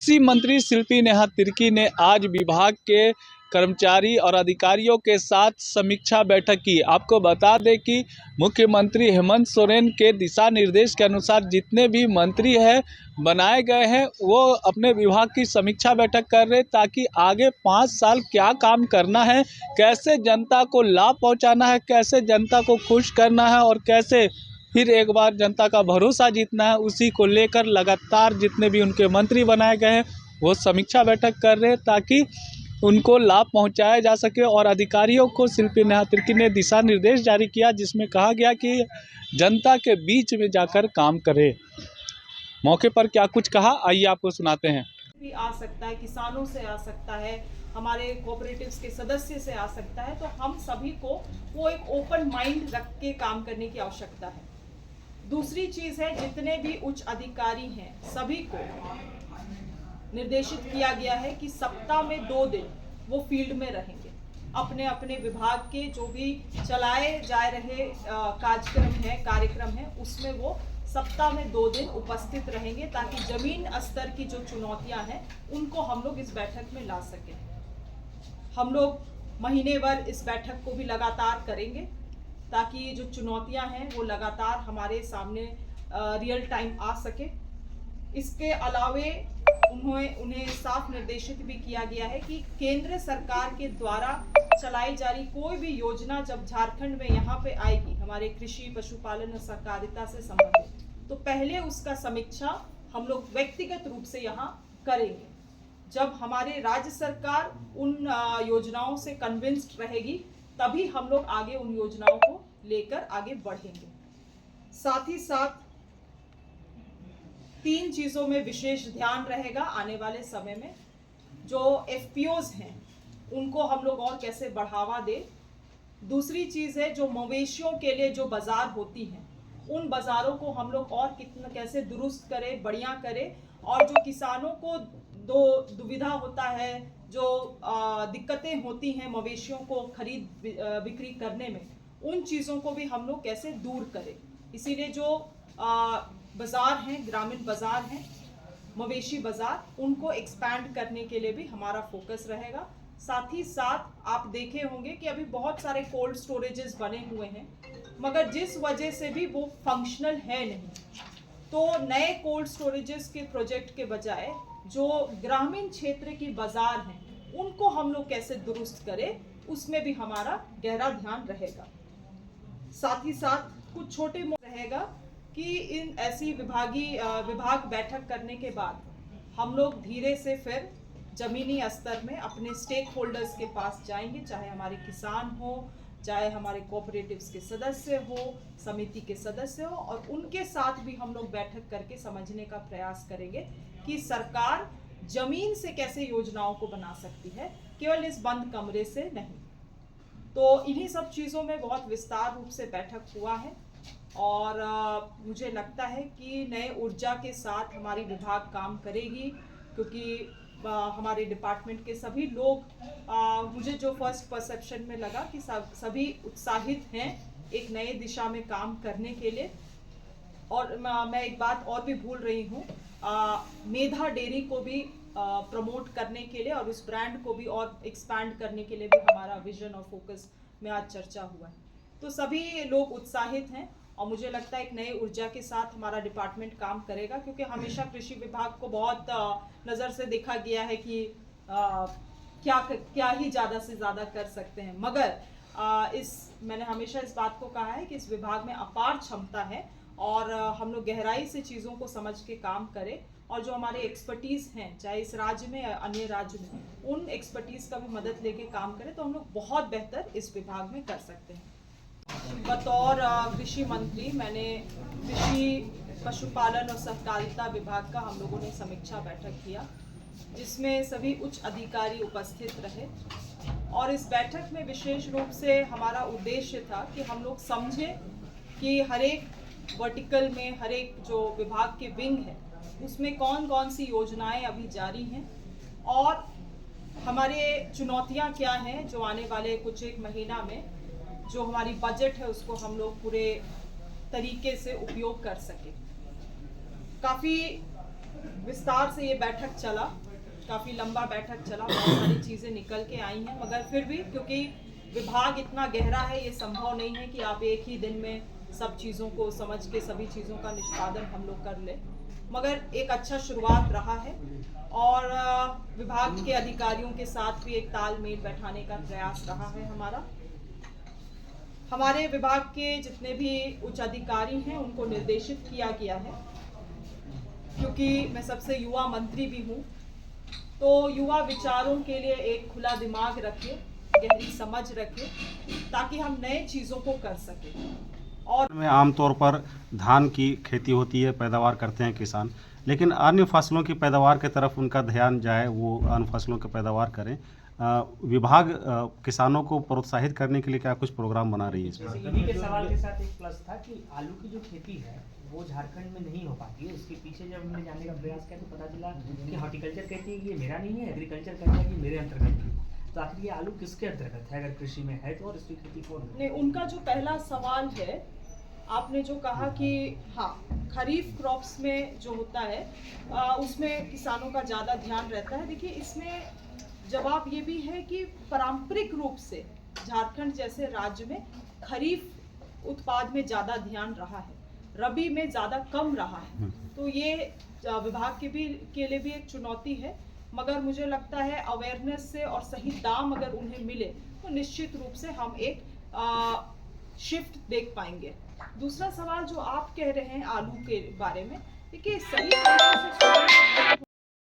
कृषि मंत्री शिल्पी नेहा तिर्की ने आज विभाग के कर्मचारी और अधिकारियों के साथ समीक्षा बैठक की। आपको बता दें कि मुख्यमंत्री हेमंत सोरेन के दिशा निर्देश के अनुसार जितने भी मंत्री हैं बनाए गए हैं वो अपने विभाग की समीक्षा बैठक कर रहे, ताकि आगे 5 साल क्या काम करना है, कैसे जनता को लाभ पहुंचाना है, कैसे जनता को खुश करना है और कैसे फिर एक बार जनता का भरोसा जीतना है, उसी को लेकर लगातार जितने भी उनके मंत्री बनाए गए हैं वो समीक्षा बैठक कर रहे हैं, ताकि उनको लाभ पहुंचाया जा सके। और अधिकारियों को शिल्पी नेहा तिर्की ने दिशा निर्देश जारी किया, जिसमें कहा गया कि जनता के बीच में जाकर काम करे। मौके पर क्या कुछ कहा, आइए आपको सुनाते हैं। भी आ सकता है, किसानों से आ सकता है, हमारे कोऑपरेटिव्स के सदस्य से आ सकता है, तो हम सभी को वो एक ओपन माइंड रख के काम करने की आवश्यकता है। दूसरी चीज है, जितने भी उच्च अधिकारी हैं सभी को निर्देशित किया गया है कि सप्ताह में 2 दिन वो फील्ड में रहेंगे। अपने अपने विभाग के जो भी चलाए जा रहे कार्यक्रम है उसमें वो सप्ताह में 2 दिन उपस्थित रहेंगे, ताकि जमीन स्तर की जो चुनौतियां हैं उनको हम लोग इस बैठक में ला सकें। हम लोग महीने भर इस बैठक को भी लगातार करेंगे, ताकि जो चुनौतियां हैं वो लगातार हमारे सामने रियल टाइम आ सके। इसके अलावे उन्हें साफ निर्देशित भी किया गया है कि केंद्र सरकार के द्वारा चलाई जा रही कोई भी योजना जब झारखंड में यहाँ पे आएगी, हमारे कृषि, पशुपालन और सहकारिता से संबंधित, तो पहले उसका समीक्षा हम लोग व्यक्तिगत रूप से यहाँ करेंगे। जब हमारे राज्य सरकार उन योजनाओं से कन्विंस्ड रहेगी, तभी हम लोग आगे उन योजनाओं को लेकर आगे बढ़ेंगे। साथ ही साथ 3 चीजों में विशेष ध्यान रहेगा आने वाले समय में। जो एफपीओज हैं उनको हम लोग और कैसे बढ़ावा दे। दूसरी चीज है, जो मवेशियों के लिए जो बाजार होती हैं उन बाजारों को हम लोग और कितना कैसे दुरुस्त करें, बढ़िया करें। और जो किसानों को दुविधा होता है, जो दिक्कतें होती हैं मवेशियों को खरीद बिक्री करने में, उन चीज़ों को भी हम लोग कैसे दूर करें। इसीलिए जो बाजार हैं, ग्रामीण बाजार हैं, मवेशी बाजार, उनको एक्सपैंड करने के लिए भी हमारा फोकस रहेगा। साथ ही साथ आप देखे होंगे कि अभी बहुत सारे कोल्ड स्टोरेजेस बने हुए हैं, मगर जिस वजह से भी वो फंक्शनल है नहीं, तो नए कोल्ड स्टोरेजेस के प्रोजेक्ट के बजाय जो ग्रामीण क्षेत्र की बाजार हैं उनको हम लोग कैसे दुरुस्त करें, उसमें भी हमारा गहरा ध्यान रहेगा। साथ ही साथ कुछ छोटे रहेगा कि इन ऐसी विभाग बैठक करने के बाद हम लोग धीरे से फिर जमीनी स्तर में अपने स्टेक होल्डर्स के पास जाएंगे, चाहे हमारे किसान हो, चाहे हमारे कोऑपरेटिव्स के सदस्य हो, समिति के सदस्य हो, और उनके साथ भी हम लोग बैठक करके समझने का प्रयास करेंगे कि सरकार जमीन से कैसे योजनाओं को बना सकती है, केवल इस बंद कमरे से नहीं। तो इन्हीं सब चीज़ों में बहुत विस्तार रूप से बैठक हुआ है, और मुझे लगता है कि नए ऊर्जा के साथ हमारी विभाग काम करेगी, क्योंकि हमारे डिपार्टमेंट के सभी लोग, मुझे जो फर्स्ट परसेप्शन में लगा कि सभी उत्साहित हैं एक नए दिशा में काम करने के लिए। और मैं एक बात और भी भूल रही हूँ, मेधा डेयरी को भी प्रमोट करने के लिए और उस ब्रांड को भी और एक्सपैंड करने के लिए भी हमारा विजन और फोकस में आज चर्चा हुआ है। तो सभी लोग उत्साहित हैं, और मुझे लगता है एक नए ऊर्जा के साथ हमारा डिपार्टमेंट काम करेगा, क्योंकि हमेशा कृषि विभाग को बहुत नज़र से देखा गया है कि क्या ही ज़्यादा से ज़्यादा कर सकते हैं, मगर मैंने हमेशा इस बात को कहा है कि इस विभाग में अपार क्षमता है, और हम लोग गहराई से चीज़ों को समझ के काम करें, और जो हमारे एक्सपर्टीज़ हैं, चाहे इस राज्य में या अन्य राज्य में, उन एक्सपर्टीज़ का भी मदद लेके काम करें, तो हम लोग बहुत बेहतर इस विभाग में कर सकते हैं। बतौर कृषि मंत्री मैंने कृषि, पशुपालन और सहकारिता विभाग का हम लोगों ने समीक्षा बैठक किया, जिसमें सभी उच्च अधिकारी उपस्थित रहे। और इस बैठक में विशेष रूप से हमारा उद्देश्य था कि हम लोग समझें कि हर एक वर्टिकल में, हर एक जो विभाग के विंग है, उसमें कौन कौन सी योजनाएं अभी जारी हैं, और हमारे चुनौतियां क्या हैं जो आने वाले कुछ एक महीना में जो हमारी बजट है उसको हम लोग पूरे तरीके से उपयोग कर सके। काफ़ी विस्तार से ये बैठक चला, काफ़ी लंबा बैठक चला, बहुत सारी चीज़ें निकल के आई हैं, मगर फिर भी क्योंकि विभाग इतना गहरा है, ये संभव नहीं है कि आप एक ही दिन में सब चीज़ों को समझ के सभी चीज़ों का निष्पादन हम लोग कर लें, मगर एक अच्छा शुरुआत रहा है। और विभाग के अधिकारियों के साथ भी एक तालमेल बैठाने का प्रयास रहा है हमारा। हमारे विभाग के जितने भी उच्च अधिकारी हैं उनको निर्देशित किया गया है, क्योंकि मैं सबसे युवा मंत्री भी हूँ, तो युवा विचारों के लिए एक खुला दिमाग रखें, गहरी समझ रखें, ताकि हम नए चीज़ों को कर सकें। और में आमतौर पर धान की खेती होती है, पैदावार करते हैं किसान, लेकिन अन्य फसलों की पैदावार की तरफ उनका ध्यान जाए, वो अन्य फसलों की पैदावार करें। विभाग किसानों को प्रोत्साहित करने के लिए क्या कुछ प्रोग्राम बना रही है इसमें? इन्हीं के सवाल के साथ एक प्लस था कि आलू की जो खेती है वो झारखंड में नहीं हो पाती है। इसके पीछे जब हमने जानने का प्रयास किया तो पता चला कि हॉर्टिकल्चर कहती है कि ये मेरा नहीं है, एग्रीकल्चर कहता है कि मेरे अंतर्गत है। तो आखिर ये आलू किसके अंतर्गत है अगर कृषि में है तो, और इसकी खेती कौन नहीं, उनका जो पहला सवाल है, आपने जो कहा कि हाँ खरीफ क्रॉप्स में जो होता है उसमें किसानों का ज़्यादा ध्यान रहता है। देखिए, इसमें जवाब ये भी है कि पारंपरिक रूप से झारखंड जैसे राज्य में खरीफ उत्पाद में ज़्यादा ध्यान रहा है, रबी में ज़्यादा कम रहा है। तो ये विभाग के लिए भी एक चुनौती है, मगर मुझे लगता है अवेयरनेस से और सही दाम अगर उन्हें मिले तो निश्चित रूप से हम एक शिफ्ट देख पाएंगे। दूसरा सवाल जो आप कह रहे हैं आलू के बारे में, देखिए सही तरीके से